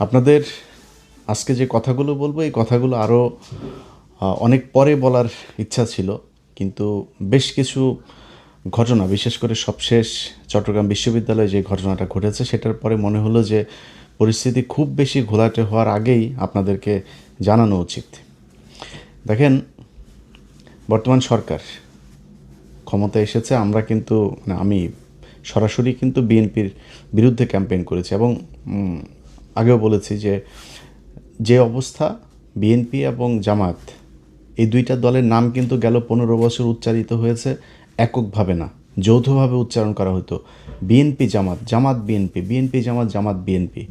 আপনাদের আজকে যে কথাগুলো বলবো এই কথাগুলো আরও অনেক পরে বলার ইচ্ছা ছিল, কিন্তু বেশ কিছু ঘটনা, বিশেষ করে সবশেষ চট্টগ্রাম বিশ্ববিদ্যালয়ে যে ঘটনাটা ঘটেছে সেটার পরে মনে হলো যে পরিস্থিতি খুব বেশি ঘোলাটে হওয়ার আগেই আপনাদেরকে জানানো উচিত। দেখেন, বর্তমান সরকার ক্ষমতায় এসেছে, আমরা কিন্তু আমি সরাসরি কিন্তু বিএনপির বিরুদ্ধে ক্যাম্পেইন করেছি এবং আগেও বলেছি যে যে অবস্থা, বিএনপি এবং জামাত এই দুইটা দলের নাম কিন্তু গেল 15 বছর উচ্চারিত হয়েছে এককভাবে না, যৌথভাবে উচ্চারণ করা হতো। বিএনপি জামাত, জামাত বিএনপি, বিএনপি জামাত, জামাত বিএনপি।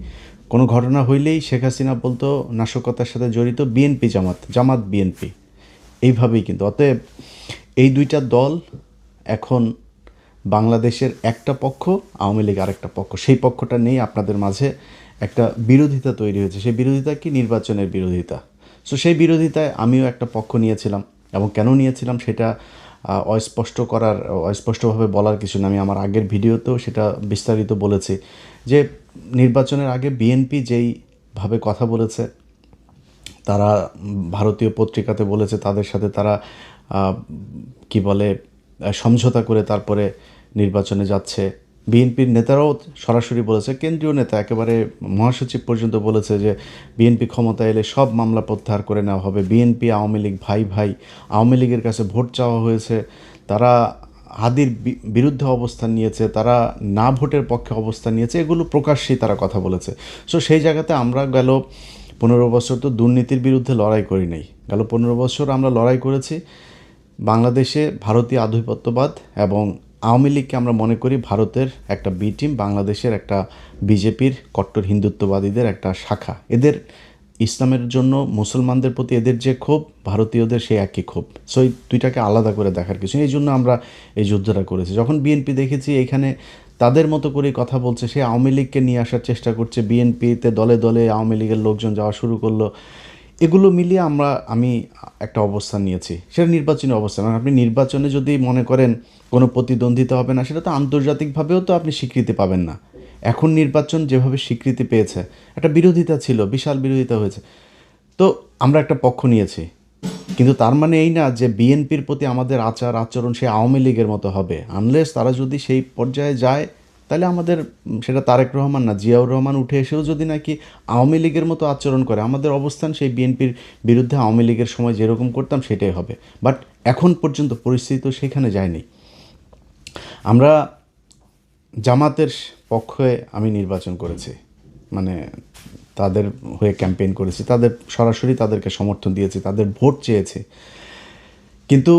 কোনো ঘটনা হইলেই শেখ হাসিনা বলতো নাশকতার সাথে জড়িত বিএনপি জামাত, জামাত বিএনপি, এইভাবেই কিন্তু। অতএব এই দুইটা দল এখন বাংলাদেশের একটা পক্ষ, আওয়ামী লীগ আরেকটা পক্ষ। সেই পক্ষটা নেই, আপনাদের মাঝে একটা বিরোধিতা তৈরি হয়েছে। সেই বিরোধিতা কি? নির্বাচনের বিরোধিতা। সো সেই বিরোধিতায় আমিও একটা পক্ষ নিয়েছিলাম, এবং কেন নিয়েছিলাম সেটা অস্পষ্টভাবে বলার কিছু না। আমি আমার আগের ভিডিওতেও সেটা বিস্তারিত বলেছি যে নির্বাচনের আগে বিএনপি যেইভাবে কথা বলেছে, তারা ভারতীয় পত্রিকাতে বলেছে তাদের সাথে তারা কি বলে সমঝোতা করে তারপরে নির্বাচনে যাচ্ছে। বিএনপির নেতারাও সরাসরি বলেছে, কেন্দ্রীয় নেতা একেবারে মহাসচিব পর্যন্ত বলেছে যে বিএনপি ক্ষমতা এলে সব মামলা প্রত্যাহার করে নেওয়া হবে। বিএনপি আওয়ামী লীগ ভাই ভাই, আওয়ামী লীগের কাছে ভোট চাওয়া হয়েছে, তারা হাদির বিরুদ্ধে অবস্থান নিয়েছে, তারা না ভোটের পক্ষে অবস্থান নিয়েছে, এগুলো প্রকাশ্যেই তারা কথা বলেছে। সো সেই জায়গাতে আমরা গেল 15 বছর তো দুর্নীতির বিরুদ্ধে লড়াই করি নাই, গেল 15 বছর আমরা লড়াই করেছি বাংলাদেশে ভারতীয় আধিপত্যবাদ এবং আওয়ামী লীগকে আমরা মনে করি ভারতের একটা বি টিম, বাংলাদেশের একটা বিজেপির কট্টর হিন্দুত্ববাদীদের একটা শাখা। এদের ইসলামের জন্য মুসলমানদের প্রতি এদের যে ক্ষোভ, ভারতীয়দের সেই একই ক্ষোভ। সো এই দুইটাকে আলাদা করে দেখার কিছু, এই জন্য আমরা এই যুদ্ধটা করেছি। যখন বিএনপি দেখেছি এইখানে তাদের মতো করেই কথা বলছে, সে আওয়ামী লীগকে নিয়ে আসার চেষ্টা করছে, বিএনপিতে দলে দলে আওয়ামী লীগের লোকজন যাওয়া শুরু করলো, এগুলো মিলিয়ে আমি একটা অবস্থান নিয়েছি। সেটা নির্বাচনী অবস্থান। আপনি নির্বাচনে যদি মনে করেন কোনো প্রতিদ্বন্দ্বিতা হবে না, সেটা তো আন্তর্জাতিকভাবেও তো আপনি স্বীকৃতি পাবেন না। এখন নির্বাচন যেভাবে স্বীকৃতি পেয়েছে, একটা বিরোধিতা ছিল, বিশাল বিরোধিতা হয়েছে, তো আমরা একটা পক্ষ নিয়েছি। কিন্তু তার মানে এই না যে বিএনপির প্রতি আমাদের আচার আচরণ সে আওয়ামী লীগের মতো হবে। আনলেস তারা যদি সেই পর্যায়ে যায়, তাহলে আমাদের সেটা তারেক রহমান না, জিয়াউর রহমান উঠে এসেও যদি নাকি আওয়ামী লীগের মতো আচরণ করে, আমাদের অবস্থান সেই বিএনপির বিরুদ্ধে আওয়ামী লীগের সময় যেরকম করতাম সেটাই হবে। বাট এখন পর্যন্ত পরিস্থিতি তো সেখানে যায়নি। আমরা জামাতের পক্ষে আমি নির্বাচন করেছি, মানে তাদের হয়ে ক্যাম্পেইন করেছি, তাদের সরাসরি তাদেরকে সমর্থন দিয়েছি, তাদের ভোট চেয়েছি। কিন্তু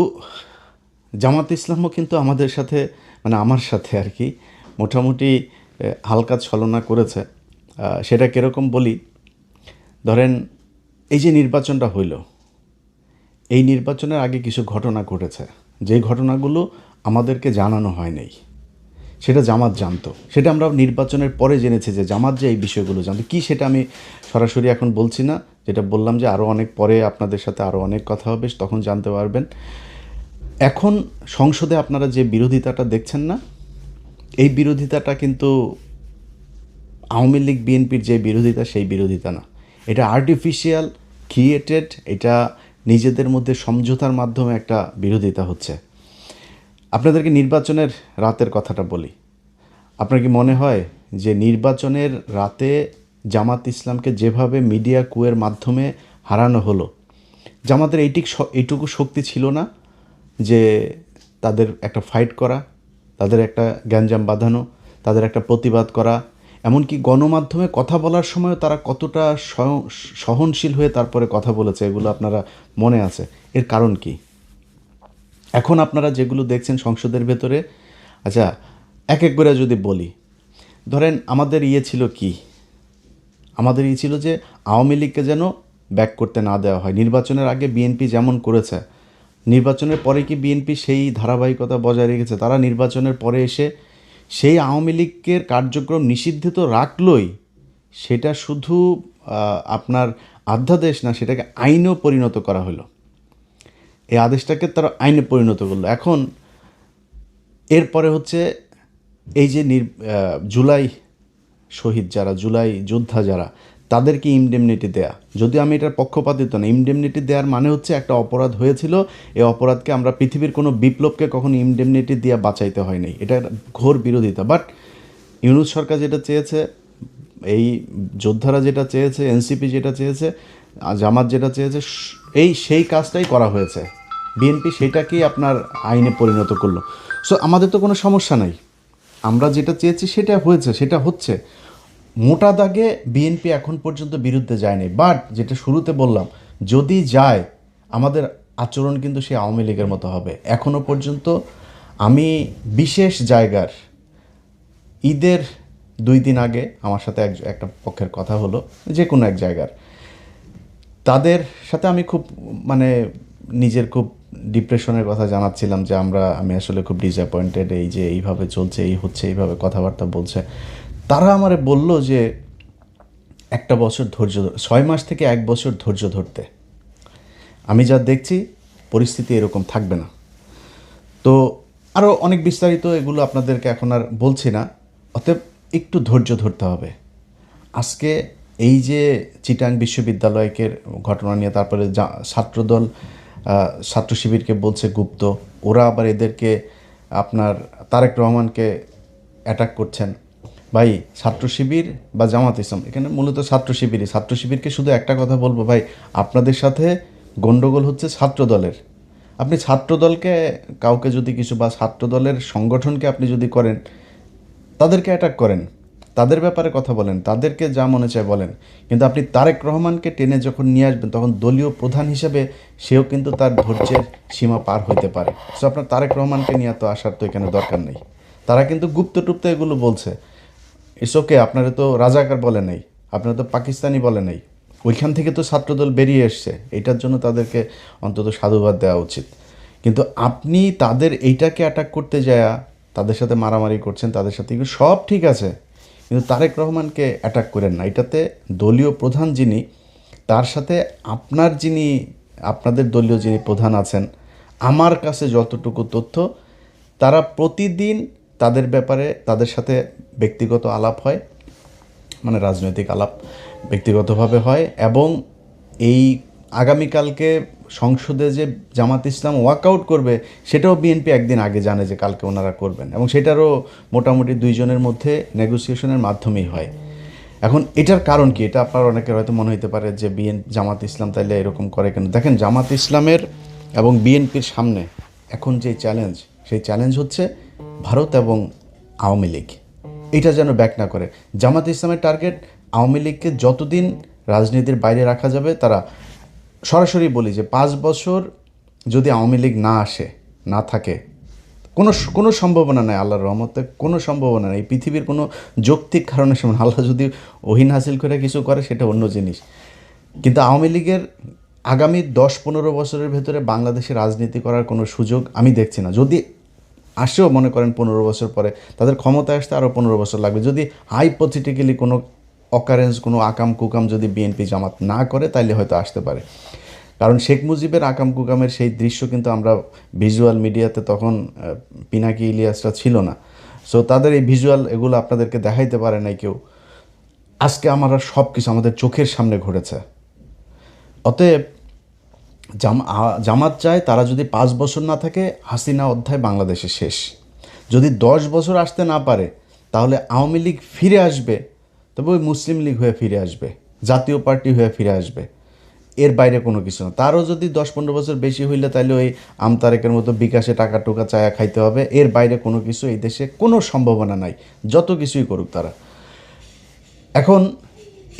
জামাত ইসলামও কিন্তু আমাদের সাথে, মানে আমার সাথে আর কি, মোটামুটি হালকা ছলনা করেছে। সেটা কীরকম বলি, ধরেন এই যে নির্বাচনটা হইল, এই নির্বাচনের আগে কিছু ঘটনা ঘটেছে, যেই ঘটনাগুলো আমাদেরকে জানানো হয় নাই, সেটা জামাত জানতো। সেটা আমরা নির্বাচনের পরে জেনেছি যে জামাত যে এই বিষয়গুলো জানতো। কী সেটা আমি সরাসরি এখন বলছি না, যেটা বললাম যে আরও অনেক পরে আপনাদের সাথে আরও অনেক কথা হবে, তখন জানতে পারবেন। এখন সংসদে আপনারা যে বিরোধিতাটা দেখছেন না, এই বিরোধিতাটা কিন্তু আওয়ামী লীগ বিএনপির যে বিরোধিতা সেই বিরোধিতা না, এটা আর্টিফিশিয়াল ক্রিয়েটেড, এটা নিজেদের মধ্যে সমঝোতার মাধ্যমে একটা বিরোধিতা হচ্ছে। আপনাদেরকে নির্বাচনের রাতের কথাটা বলি। আপনার কি মনে হয় যে নির্বাচনের রাতে জামাত ইসলামকে যেভাবে মিডিয়া কুয়ের মাধ্যমে হারানো হলো, জামাতের এইটুকু শক্তি ছিল না যে তাদের একটা ফাইট করা, তাদের একটা গ্যাঞ্জাম বাঁধানো, তাদের একটা প্রতিবাদ করা, এমনকি গণমাধ্যমে কথা বলার সময়ও তারা কতটা সহনশীল হয়ে তারপরে কথা বলেছে, এগুলো আপনারা মনে আছে। এর কারণ কি? এখন আপনারা যেগুলো দেখছেন সংসদের ভেতরে, আচ্ছা এক এক করে যদি বলি, ধরেন আমাদের ছিল কি, আমাদের ছিল যে আওয়ামী লীগকে যেন ব্যাক করতে না দেওয়া হয়। নির্বাচনের আগে বিএনপি যেমন করেছে, নির্বাচনের পরে কি বিএনপি সেই ধারাবাহিকতা বজায় রেখেছে? তারা নির্বাচনের পরে এসে সেই আওয়ামী লীগের কার্যক্রম নিষিদ্ধ রাখলই, সেটা শুধু আপনার অধ্যাদেশ না, সেটাকে আইনেও পরিণত করা হলো। এই আদেশটাকে তারা আইনে পরিণত করলো। এখন এরপরে হচ্ছে এই যে জুলাই শহীদ যারা, জুলাই যোদ্ধা যারা, তাদেরকে ইনডেমনিটি দেয়া। যদিও আমি এটার পক্ষপাতিত্ব না, ইনডেমনিটি দেওয়ার মানে হচ্ছে একটা অপরাধ হয়েছিল, এই অপরাধকে আমরা পৃথিবীর কোনো বিপ্লবকে কখনো ইনডেমনিটি দিয়ে বাঁচাইতে হয়নি, এটা ঘোর বিরোধিতা। বাট ইউনূস সরকার যেটা চেয়েছে, এই যোদ্ধারা যেটা চেয়েছে, এনসিপি যেটা চেয়েছে, জামাত যেটা চেয়েছে, সেই কাজটাই করা হয়েছে। বিএনপি সেটাকেই আপনার আইনে পরিণত করলো। সো আমাদের তো কোনো সমস্যা নাই, আমরা যেটা চেয়েছি সেটা হয়েছে, সেটা হচ্ছে। মোটা দাগে বিএনপি এখন পর্যন্ত বিরুদ্ধে যায়নি, বাট যেটা শুরুতে বললাম, যদি যায় আমাদের আচরণ কিন্তু সেই আওয়ামী লীগের মতো হবে। এখনও পর্যন্ত আমি বিশেষ জায়গার ঈদের 2 দিন আগে আমার সাথে একটা পক্ষের কথা হলো, যে কোনো এক জায়গার, তাদের সাথে আমি খুব মানে নিজের খুব ডিপ্রেশনের কথা জানাচ্ছিলাম যে আমি আসলে খুব ডিসঅ্যাপয়েন্টেড, এই যে এইভাবে চলছে, এই হচ্ছে, এইভাবে কথাবার্তা বলছে। তারা আমারে বলল যে 1 বছর ধৈর্য, 6 মাস থেকে 1 বছর ধৈর্য ধরতে। আমি যা দেখছি পরিস্থিতি এরকম থাকবে না। তো আরও অনেক বিস্তারিত এগুলো আপনাদেরকে এখন আর বলছি না, অতএব একটু ধৈর্য ধরতে হবে। আজকে এই যে চিটাং বিশ্ববিদ্যালয়কের ঘটনা নিয়ে, তারপরে ছাত্রদল ছাত্র শিবিরকে বলছে গুপ্ত, ওরা আবার এদেরকে আপনার তারেক রহমানকে অ্যাটাক করছেন। ভাই, ছাত্র শিবির বা জামাত ইসলাম, এখানে মূলত ছাত্র শিবিরকে শুধু একটা কথা বলবো, ভাই আপনাদের সাথে গণ্ডগোল হচ্ছে ছাত্র দলের। আপনি ছাত্র দলকে কাউকে যদি কিছু, বা ছাত্র দলের সংগঠনকে আপনি যদি করেন, তাদেরকে অ্যাটাক করেন, তাদের ব্যাপারে কথা বলেন, তাদেরকে যা মনে চায় বলেন, কিন্তু আপনি তারেক রহমানকে টেনে যখন নিয়ে আসবেন, তখন দলীয় প্রধান হিসেবে সেও কিন্তু তার ধৈর্যের সীমা পার হইতে পারে। সো আপনার তারেক রহমানকে নিয়ে তো আসার তো এখানে দরকার নেই। তারা কিন্তু গুপ্ত টুপ্ত এগুলো বলছে, ইটস ওকে, আপনারা তো রাজাকার বলে নেই, আপনারা তো পাকিস্তানি বলে নেই, ওইখান থেকে তো ছাত্রদল বেরিয়ে এসছে, এটার জন্য তাদেরকে অন্তত সাধুবাদ দেওয়া উচিত। কিন্তু আপনি তাদের এইটাকে অ্যাটাক করতে যায়া তাদের সাথে মারামারি করছেন, তাদের সাথে এগুলো সব ঠিক আছে, কিন্তু তারেক রহমানকে অ্যাটাক করেন না। এটাতে দলীয় প্রধান যিনি, তার সাথে আপনাদের দলীয় যিনি প্রধান আছেন, আমার কাছে যতটুকু তথ্য, তারা প্রতিদিন তাদের ব্যাপারে তাদের সাথে ব্যক্তিগত আলাপ হয়, মানে রাজনৈতিক আলাপ ব্যক্তিগতভাবে হয়। এবং এই আগামীকালকে সংসদে যে জামাত ইসলাম ওয়াকআউট করবে, সেটাও বিএনপি একদিন আগে জানে যে কালকে ওনারা করবেন, এবং সেটারও মোটামুটি 2 জনের মধ্যে নেগোসিয়েশনের মাধ্যমেই হয়। এখন এটার কারণ কি, এটা আপনার অনেকের হয়তো মনে হতে পারে যে জামাত ইসলাম তাইলে এরকম করে কেন। দেখেন, জামাত ইসলামের এবং বিএনপির সামনে এখন যে চ্যালেঞ্জ, সেই চ্যালেঞ্জ হচ্ছে ভারত এবং আওয়ামী লীগ। এটা যেন ব্যাক না করে। জামাত ইসলামের টার্গেট আওয়ামী লীগকে যতদিন রাজনীতির বাইরে রাখা যাবে, তারা সরাসরি বলি যে 5 বছর যদি আওয়ামী লীগ না আসে, না থাকে, কোনো সম্ভাবনা নেই, আল্লাহর রহমতে কোনো সম্ভাবনা নেই, পৃথিবীর কোনো যৌক্তিক কারণে সমান। আল্লাহ যদি ওহীন হাসিল করে কিছু করে সেটা অন্য জিনিস, কিন্তু আওয়ামী লীগের আগামী 10-15 বছরের ভেতরে বাংলাদেশে রাজনীতি করার কোনো সুযোগ আমি দেখছি না। যদি আসেও মনে করেন 15 বছর পরে, তাদের ক্ষমতায় আসতে আরও 15 বছর লাগবে। যদি হাইপোথেটিক্যালি কোনো অকারেন্স, কোনো আকাম কুকাম যদি বিএনপি জামাত না করে, তাইলে হয়তো আসতে পারে। কারণ শেখ মুজিবের আকাম কুকামের সেই দৃশ্য কিন্তু আমরা ভিজুয়াল মিডিয়াতে, তখন পিনাকি ইলিয়াসরা ছিল না, সো তাদের এই ভিজুয়াল এগুলো আপনাদেরকে দেখাইতে পারে নাই কেউ। আজকে আমরা সব কিছু আমাদের চোখের সামনে ঘটেছে। অতএব জামাত চায় তারা যদি 5 বছর না থাকে, হাসিনা অধ্যায় বাংলাদেশে শেষ। যদি 10 বছর আসতে না পারে, তাহলে আওয়ামী লীগ ফিরে আসবে, তবে ওই মুসলিম লীগ হয়ে ফিরে আসবে, জাতীয় পার্টি হয়ে ফিরে আসবে, এর বাইরে কোনো কিছু না। তারও যদি 10-15 বছর বেশি হইলে, তাহলে ওই আমতারেকের মতো বিকাশে টাকা টোকা চায়া খাইতে হবে, এর বাইরে কোনো কিছু এই দেশে কোনো সম্ভাবনা নাই, যত কিছুই করুক তারা। এখন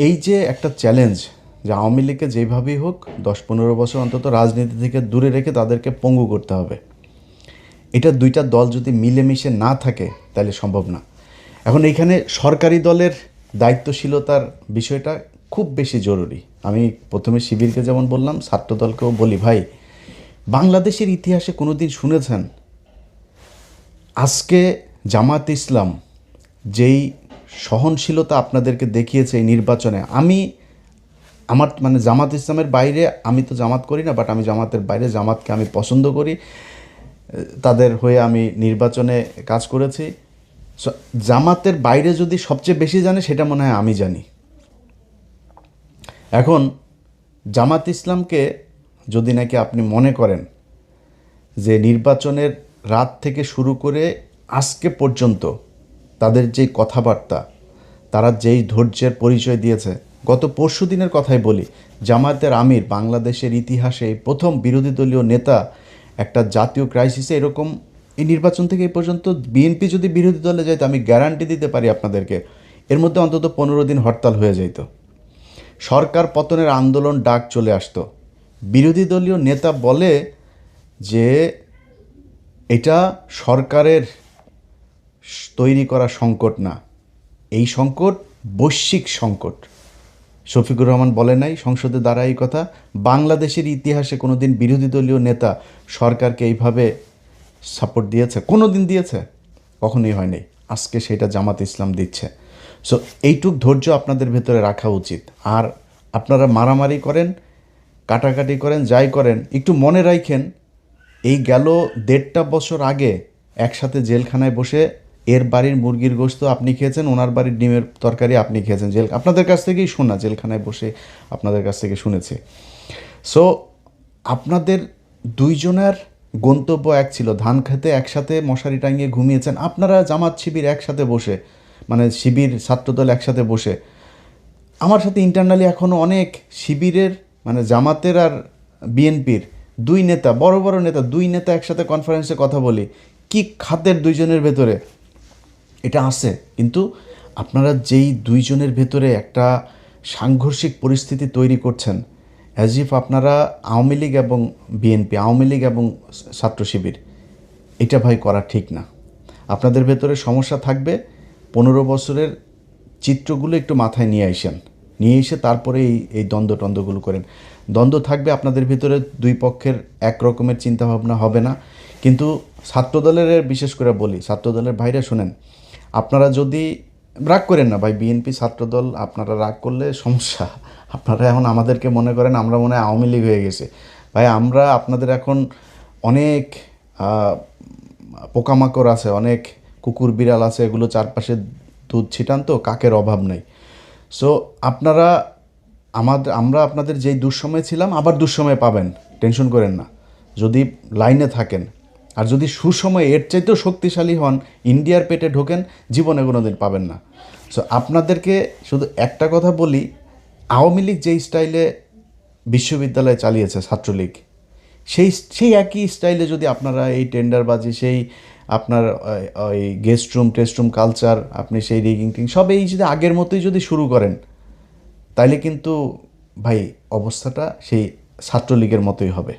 এই যে একটা চ্যালেঞ্জ, যে আওয়ামী লীগকে যেইভাবেই হোক 10-15 বছর অন্তত রাজনীতি থেকে দূরে রেখে তাদেরকে পঙ্গু করতে হবে, এটা দুইটা দল যদি মিলেমিশে না থাকে তাহলে সম্ভব না। এখন এইখানে সরকারি দলের দায়িত্বশীলতার বিষয়টা খুব বেশি জরুরি। আমি প্রথমে শিবিরকে যেমন বললাম, ছাত্রদলকেও বলি, ভাই বাংলাদেশের ইতিহাসে কোনো দিন শুনেছেন আজকে জামাত ইসলাম যেই সহনশীলতা আপনাদেরকে দেখিয়েছে এই নির্বাচনে? আমার মানে জামাত ইসলামের বাইরে, আমি তো জামাত করি না, বাট আমি জামাতের বাইরে জামাতকে আমি পছন্দ করি, তাদের হয়ে আমি নির্বাচনে কাজ করেছি। জামাতের বাইরে যদি সবচেয়ে বেশি জানে, সেটা মনে হয় আমি জানি। এখন জামাত ইসলামকে যদি নাকি আপনি মনে করেন যে নির্বাচনের রাত থেকে শুরু করে আজকে পর্যন্ত তাদের যেই কথাবার্তা, তারা যেই ধৈর্যের পরিচয় দিয়েছে, গত পরশু দিনের কথাই বলি, জামায়াতের আমির বাংলাদেশের ইতিহাসে প্রথম বিরোধী দলীয় নেতা একটা জাতীয় ক্রাইসিসে এরকম, এই নির্বাচন থেকে এই পর্যন্ত বিএনপি যদি বিরোধী দলে যেত, আমি গ্যারান্টি দিতে পারি আপনাদেরকে এর মধ্যে অন্তত 15 দিন হরতাল হয়ে যেত, সরকার পতনের আন্দোলন ডাক চলে আসতো। বিরোধী দলীয় নেতা বলে যে এটা সরকারের তৈরি করা সংকট না, এই সংকট বৈশ্বিক সংকট। শফিকুর রহমান বলে নাই সংসদে দাঁড়ায় এই কথা? বাংলাদেশের ইতিহাসে কোনো দিন বিরোধী দলীয় নেতা সরকারকে এইভাবে সাপোর্ট দিয়েছে? কোনো দিন দিয়েছে? কখনোই হয়নি। আজকে সেটা জামাত ইসলাম দিচ্ছে। সো এইটুক ধৈর্য আপনাদের ভেতরে রাখা উচিত। আর আপনারা মারামারি করেন, কাটাকাটি করেন, যাই করেন, একটু মনে রাখেন এই গেল 1.5 বছর আগে একসাথে জেলখানায় বসে এর বাড়ির মুরগির গোশত আপনি খেয়েছেন, ওনার বাড়ির ডিমের তরকারি আপনি খেয়েছেন, আপনাদের কাছ থেকেই শোনা, জেলখানায় বসে আপনাদের কাছ থেকে শুনেছি। সো আপনাদের দুইজনের গন্তব্য এক ছিল, ধান খেতে একসাথে মশারি টাঙিয়ে ঘুমিয়েছেন আপনারা, জামাত শিবির একসাথে বসে, মানে শিবির ছাত্রদল একসাথে বসে। আমার সাথে ইন্টারনালি এখনও অনেক শিবিরের, মানে জামাতের আর বিএনপির দুই নেতা, বড় বড় নেতা, দুই নেতা একসাথে কনফারেন্সে কথা বলি, কি খাতের দুইজনের ভেতরে এটা আছে। কিন্তু আপনারা যেই দুইজনের ভেতরে একটা সাংঘর্ষিক পরিস্থিতি তৈরি করছেন, অ্যাজ ইফ আপনারা আওয়ামী লীগ এবং বিএনপি, আওয়ামী লীগ এবং ছাত্র শিবির, এটা ভাই করা ঠিক না। আপনাদের ভেতরে সমস্যা থাকবে, 15 বছরের চিত্রগুলো একটু মাথায় নিয়ে আসেন, নিয়ে এসে তারপরে এই দ্বন্দ্বগুলো করেন। দ্বন্দ্ব থাকবে আপনাদের ভিতরে, দুই পক্ষের এক রকমের চিন্তাভাবনা হবে না। কিন্তু ছাত্রদলের, বিশেষ করে বলি ছাত্রদলের ভাইরা শোনেন, আপনারা যদি রাগ করেন না ভাই, বিএনপি ছাত্রদল আপনারা রাগ করলে সমস্যা। আপনারা এখন আমাদেরকে মনে করেন আমরা মনে হয় আওয়ামী লীগ হয়ে গেছে। ভাই আমরা আপনাদের এখন অনেক পোকামাকড় আছে, অনেক কুকুর বিড়াল আছে, এগুলো চারপাশে দুধ ছিটান, তো কাকের অভাব নেই। সো আপনারা আমরা আপনাদের যেই দুঃসময় ছিলাম আবার দুঃসময় পাবেন, টেনশন করেন না, যদি লাইনে থাকেন। আর যদি সুসময় এর চাইতেও শক্তিশালী হন, ইন্ডিয়ার পেটে ঢোকেন, জীবনে কোনো দিন পাবেন না। সো আপনাদেরকে শুধু একটা কথা বলি, আওয়ামী লীগ যেই স্টাইলে বিশ্ববিদ্যালয় চালিয়েছে ছাত্রলীগ, সেই একই স্টাইলে যদি আপনারা এই টেন্ডারবাজি, সেই আপনার ওই guest room test room culture, আপনি সেই রিগিং টিং সব এই যদি আগের মতোই যদি শুরু করেন, তাইলে কিন্তু ভাই অবস্থাটা সেই ছাত্রলীগের মতোই হবে।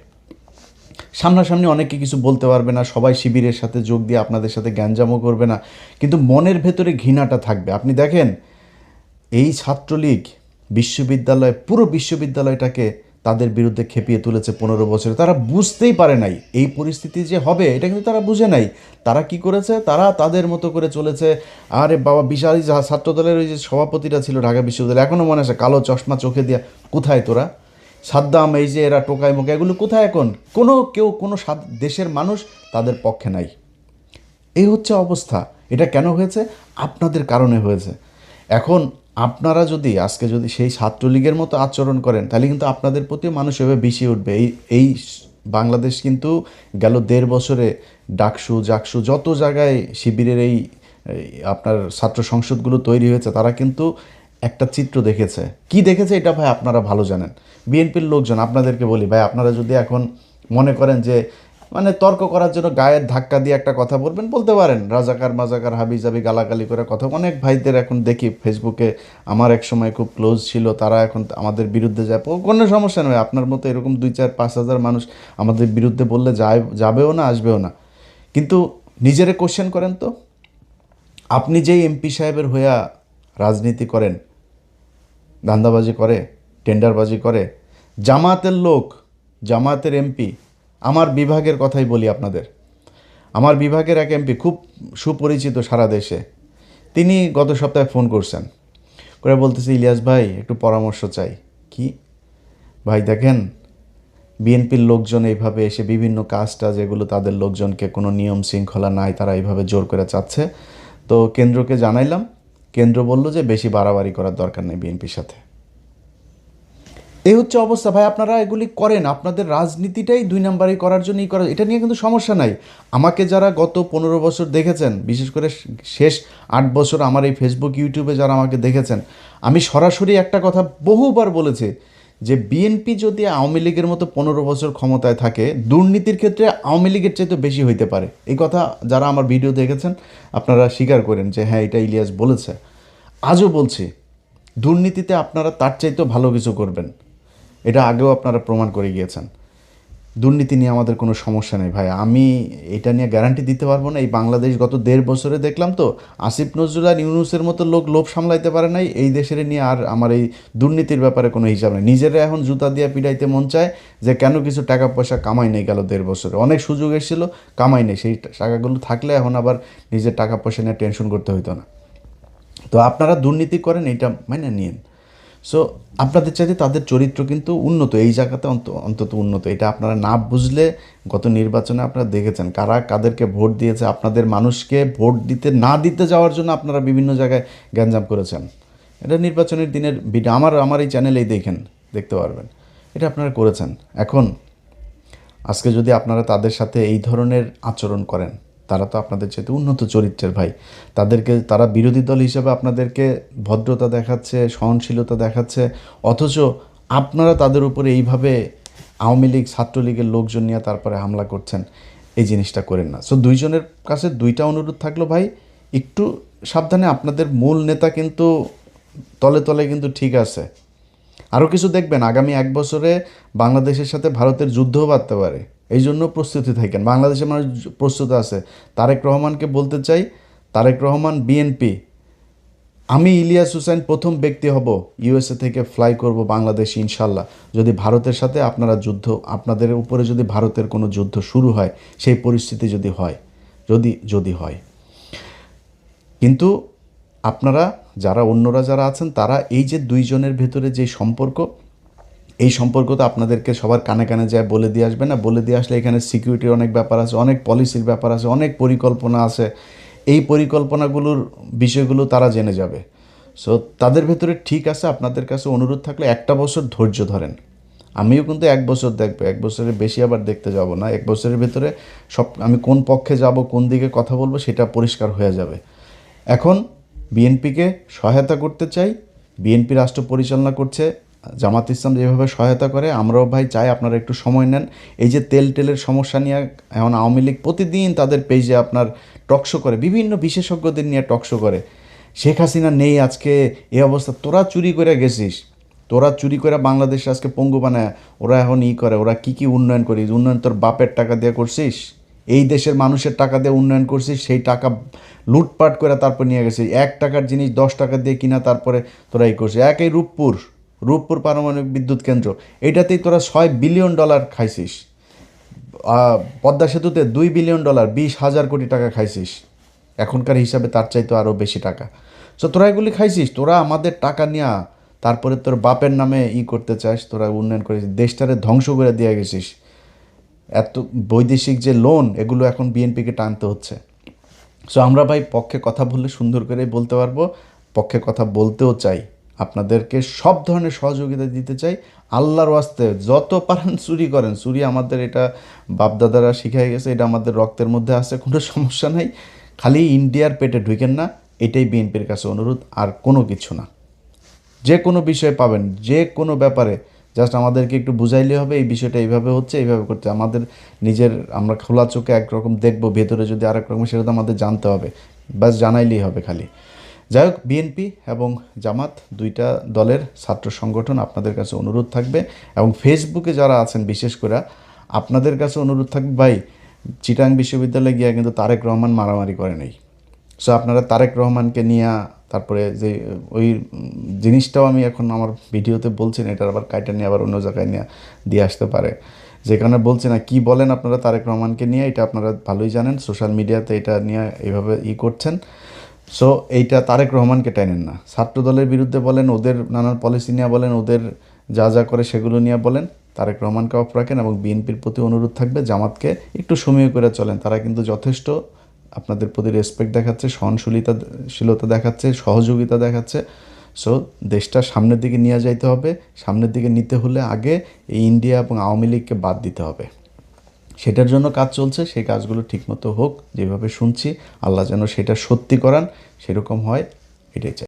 সামনাসামনি অনেকে কিছু বলতে পারবে না, সবাই শিবিরের সাথে যোগ দিয়ে আপনাদের সাথে গ্যাঞ্জামও করবে না, কিন্তু মনের ভেতরে ঘৃণাটা থাকবে। আপনি দেখেন এই ছাত্রলীগ বিশ্ববিদ্যালয়, পুরো বিশ্ববিদ্যালয়টাকে তাদের বিরুদ্ধে খেপিয়ে তুলেছে 15 বছরে। তারা বুঝতেই পারে নাই এই পরিস্থিতি যে হবে, এটা কিন্তু তারা বুঝে নাই। তারা কি করেছে, তারা তাদের মতো করে চলেছে। আরে বাবা, বিশাল ছাত্রদলের ওই যে সভাপতিটা ছিল ঢাকা বিশ্ববিদ্যালয়, এখনও মনে আছে, কালো চশমা চোখে দিয়া, কোথায় তোরা? সাদ্দাম, এই যে এরা টোকাই মোকা, এগুলো কোথায় এখন? কোনো দেশের মানুষ তাদের পক্ষে নাই। এই হচ্ছে অবস্থা। এটা কেন হয়েছে? আপনাদের কারণে হয়েছে। এখন আপনারা যদি আজকে যদি সেই ছাত্রলীগের মতো আচরণ করেন, তাহলে কিন্তু আপনাদের প্রতিও মানুষ এভাবে বিষিয়ে উঠবে। এই বাংলাদেশ কিন্তু গেল 1.5 বছরে ডাকসু জাকসু যত জায়গায় শিবিরের এই আপনার ছাত্র সংসদগুলো তৈরি হয়েছে, তারা কিন্তু একটা চিত্র দেখেছে। কি দেখেছে এটা ভাই আপনারা ভালো জানেন। বিএনপির লোকজন, আপনাদেরকে বলি ভাই, আপনারা যদি এখন মনে করেন যে মানে তর্ক করার জন্য গায়ের ধাক্কা দিয়ে একটা কথা বলবেন, বলতে পারেন, রাজাকার মাজাকার হাবি জাবি গালাগালি করে কথা। অনেক ভাইদের এখন দেখি ফেসবুকে, আমার এক সময় খুব ক্লোজ ছিল, তারা এখন আমাদের বিরুদ্ধে যায়, কোনো সমস্যা নয়। আপনার মতো এরকম 2-4-5 হাজার মানুষ আমাদের বিরুদ্ধে বললে যাবেও না, আসবেও না। কিন্তু নিজেরে কোশ্চেন করেন তো, আপনি যেই এমপি সাহেবের হইয়া রাজনীতি করেন, ধান্দাবাজি করে, টেন্ডারবাজি করে, জামাতের লোক, জামাতের এমপি, আমার বিভাগের কথাই বলি আপনাদের, আমার বিভাগের এক এমপি খুব সুপরিচিত সারা দেশে, তিনি গত সপ্তাহে ফোন করছেন, করে বলতেছে, ইলিয়াস ভাই একটু পরামর্শ চাই। কি ভাই? দেখেন বিএনপির লোকজন এইভাবে এসে বিভিন্ন কাজটা, যেগুলো তাদের লোকজনকে কোনো নিয়ম শৃঙ্খলা নাই, তারা এইভাবে জোর করে চাচ্ছে। তো কেন্দ্রকে জানাইলাম, কেন্দ্র বলল যে বেশি বাড়াবাড়ি করার দরকার নেই বিএনপির সাথে। এই হচ্ছে অবস্থা ভাই। আপনারা এগুলি করেন, আপনাদের রাজনীতিটাই 2 নাম্বারই করার জন্যই করা, এটা নিয়ে কিন্তু সমস্যা নাই। আমাকে যারা গত 15 বছর দেখেছেন, বিশেষ করে শেষ 8 বছর আমার এই ফেসবুক ইউটিউবে যারা আমাকে দেখেছেন, আমি সরাসরি একটা কথা বহুবার বলেছি যে বিএনপি যদি আওয়ামী লীগের মতো 15 বছর ক্ষমতায় থাকে, দুর্নীতির ক্ষেত্রে আওয়ামী লীগের চাইতে বেশি হইতে পারে। এই কথা যারা আমার ভিডিও দেখেছেন আপনারা স্বীকার করেন যে হ্যাঁ, এটা ইলিয়াস বলেছে। আজও বলছি, দুর্নীতিতে আপনারা তার চাইতেও ভালো কিছু করবেন, এটা আগেও আপনারা প্রমাণ করে গিয়েছেন। দুর্নীতি নিয়ে আমাদের কোনো সমস্যা নেই ভাই, আমি এটা নিয়ে গ্যারান্টি দিতে পারবো না। এই বাংলাদেশ গত 1.5 বছরে দেখলাম তো, আসিফ নজরুল আর ইউনূসের মতো লোক লোভ সামলাইতে পারে নাই, এই দেশের নিয়ে আর আমার এই দুর্নীতির ব্যাপারে কোনো হিসাব নেই। নিজেরা এখন জুতা দিয়ে পিটাইতে মন চায় যে কেন কিছু টাকা পয়সা কামাই নেই গেল 1.5 বছরে, অনেক সুযোগ এসেছিলো, কামাই নেই। সেই টাকাগুলো থাকলে এখন আবার নিজের টাকা পয়সা নিয়ে টেনশন করতে হইতো না। তো আপনারা দুর্নীতি করেন, এটা মানে নিন। সো আপনাদের চাইতে তাদের চরিত্র কিন্তু উন্নত, এই জায়গাতে অন্তত উন্নত। এটা আপনারা না বুঝলে, গত নির্বাচনে আপনারা দেখেছেন কারা কাদেরকে ভোট দিয়েছে। আপনাদের মানুষকে ভোট দিতে না দিতে যাওয়ার জন্য আপনারা বিভিন্ন জায়গায় গ্যাঞ্জাম করেছেন। এটা নির্বাচনের দিনের ভিডিও আমার এই চ্যানেলেই দেখতে পারবেন, এটা আপনারা করেছেন। এখন আজকে যদি আপনারা তাদের সাথে এই ধরনের আচরণ করেন, তারা তো আপনাদের চাইতে উন্নত চরিত্রের ভাই। তারা বিরোধী দল হিসেবে আপনাদেরকে ভদ্রতা দেখাচ্ছে, সহনশীলতা দেখাচ্ছে, অথচ আপনারা তাদের উপরে এইভাবে আওয়ামী লীগ ছাত্রলীগের লোকজন নিয়ে তারপরে হামলা করছেন। এই জিনিসটা করেন না। সো দুইজনের কাছে দুইটা অনুরোধ থাকলো ভাই, একটু সাবধানে। আপনাদের মূল নেতা কিন্তু তলে তলে কিন্তু ঠিক আছে। আরও কিছু দেখবেন, আগামী 1 বছরে বাংলাদেশের সাথে ভারতের যুদ্ধও বাড়তে পারে, এই জন্য প্রস্তুতি থাকেন। বাংলাদেশের মানুষ প্রস্তুত আছে। তারেক রহমানকে বলতে চাই, তারেক রহমান, বিএনপি, আমি ইলিয়াস হুসাইন প্রথম ব্যক্তি হব ইউএসএ থেকে ফ্লাই করব বাংলাদেশ ইনশাল্লাহ, যদি ভারতের সাথে আপনাদের উপরে যদি ভারতের কোনো যুদ্ধ শুরু হয়, সেই পরিস্থিতি যদি হয়, যদি হয়। কিন্তু আপনারা যারা অন্যরা যারা আছেন, তারা এই যে দুইজনের ভেতরে যে সম্পর্ক, এই সম্পর্ক তো আপনাদেরকে সবার কানে কানে যায় বলে দিয়ে আসবে না। বলে দিয়ে আসলে এখানে সিকিউরিটির অনেক ব্যাপার আছে, অনেক পলিসির ব্যাপার আছে, অনেক পরিকল্পনা আছে। এই পরিকল্পনাগুলোর বিষয়গুলো তারা জেনে যাবে। সো তাদের ভেতরে ঠিক আছে। আপনাদের কাছে অনুরোধ থাকলে 1টা বছর ধৈর্য ধরেন। আমিও কিন্তু 1 বছর দেখবো, 1 বছরের বেশি আবার দেখতে যাব না। 1 বছরের ভেতরে আমি কোন পক্ষে যাব, কোন দিকে কথা বলবো, সেটা পরিষ্কার হয়ে যাবে। এখন বিএনপিকে সহায়তা করতে চাই। বিএনপি রাষ্ট্র পরিচালনা করছে, জামাত ইসলাম যেভাবে সহায়তা করে, আমরাও ভাই চাই আপনারা একটু সময় নেন। এই যে তেলের সমস্যা নিয়ে এখন আওয়ামী লীগ প্রতিদিন তাদের পেজে আপনার টকশো করে, বিভিন্ন বিশেষজ্ঞদের নিয়ে টকশো করে। শেখ হাসিনা নেই আজকে, এই অবস্থা। তোরা চুরি করে গেছিস, তোরা চুরি করে বাংলাদেশে আজকে পঙ্গু বানায় ওরা এখন করে। ওরা কি উন্নয়ন করিস? উন্নয়ন তোর বাপের টাকা দিয়ে করছিস, এই দেশের মানুষের টাকা দিয়ে উন্নয়ন করছিস। সেই টাকা লুটপাট করে তারপর নিয়ে গেছিস। 1 টাকার জিনিস 10 টাকা দিয়ে কিনা, তারপরে তোরা এই করছিস। এই রূপপুর পারমাণবিক বিদ্যুৎ কেন্দ্র, এটাতেই তোরা $6 বিলিয়ন খাইছিস। পদ্মা সেতুতে $2 বিলিয়ন, 20,000 কোটি টাকা খাইছিস। এখনকার হিসাবে তার চাইতে আরও বেশি টাকা। সো তোরা এগুলি খাইছিস। তোরা আমাদের টাকা নিয়ে তারপরে তোর বাপের নামে করতে চাস, তোরা উন্নয়ন করেছিস, দেশটারে ধ্বংস করে দিয়ে গেছিস। এত বৈদেশিক যে লোন, এগুলো এখন বিএনপিকে টানতে হচ্ছে। সো আমরা ভাই পক্ষে কথা বললে সুন্দর করে বলতে পারবো, পক্ষে কথা বলতেও চাই, আপনাদেরকে সব ধরনের সহযোগিতা দিতে চাই। আল্লাহর ওয়াস্তে যত পারেন চুরি করেন। চুরি আমাদের এটা বাপদাদারা শিখাই গেছে, এটা আমাদের রক্তের মধ্যে আছে, কোনো সমস্যা নাই। খালি ইন্ডিয়ার পেটে ঢুকেন না, এটাই বিএনপির কাছে অনুরোধ, আর কোনো কিছু না। যে কোনো বিষয়ে পাবেন, যে কোনো ব্যাপারে জাস্ট আমাদেরকে একটু বুঝাইলে হবে এই বিষয়টা এইভাবে হচ্ছে, এইভাবে করতে। আমাদের আমরা খোলা চোখে একরকম দেখবো, ভেতরে যদি আরেক রকম, সেটা তো আমাদের জানতে হবে। বাস জানাইলেই হবে খালি। যাই হোক, বিএনপি এবং জামাত 2টা দলের ছাত্র সংগঠন, আপনাদের কাছে অনুরোধ থাকবে, এবং ফেসবুকে যারা আছেন বিশেষ করে আপনাদের কাছে অনুরোধ থাকবে, ভাই চিটাং বিশ্ববিদ্যালয়ে গিয়ে কিন্তু তারেক রহমান মারামারি করে নেই। সো আপনারা তারেক রহমানকে নিয়ে, তারপরে যে ওই জিনিসটাও আমি এখন আমার ভিডিওতে বলছি না, এটার আবার কাইটা নিয়ে আবার অন্য জায়গায় নিয়ে দিয়ে আসতে পারে। যেখানে বলছি না, কি বলেন আপনারা তারেক রহমানকে নিয়ে, এটা আপনারা ভালোই জানেন। সোশ্যাল মিডিয়াতে এটা নিয়ে এইভাবে করছেন। সো এইটা তারেক রহমানকে টানেন না। ছাত্র দলের বিরুদ্ধে বলেন, ওদের নানান পলিসি নিয়ে বলেন, ওদের যা করে সেগুলো নিয়ে বলেন। তারেক রহমানকে অফ রাখেন, এবং বিএনপির প্রতি অনুরোধ থাকবে জামাতকে একটু সময় করে চলেন। তারা কিন্তু যথেষ্ট আপনাদের প্রতি রেসপেক্ট দেখাচ্ছে, সহনশীলতা দেখাচ্ছে, সহযোগিতা দেখাচ্ছে। সো দেশটা সামনের দিকে নিয়ে যাইতে হবে। সামনের দিকে নিতে হলে আগে এই ইন্ডিয়া এবং আওয়ামী লীগকে বাদ দিতে হবে। সেটার জন্য কাজ চলছে, সেই কাজগুলো ঠিকমতো হোক। যেভাবে শুনছি, আল্লাহ যেন সেটা সত্যি করান, সেরকম হয়, এটাই চাই।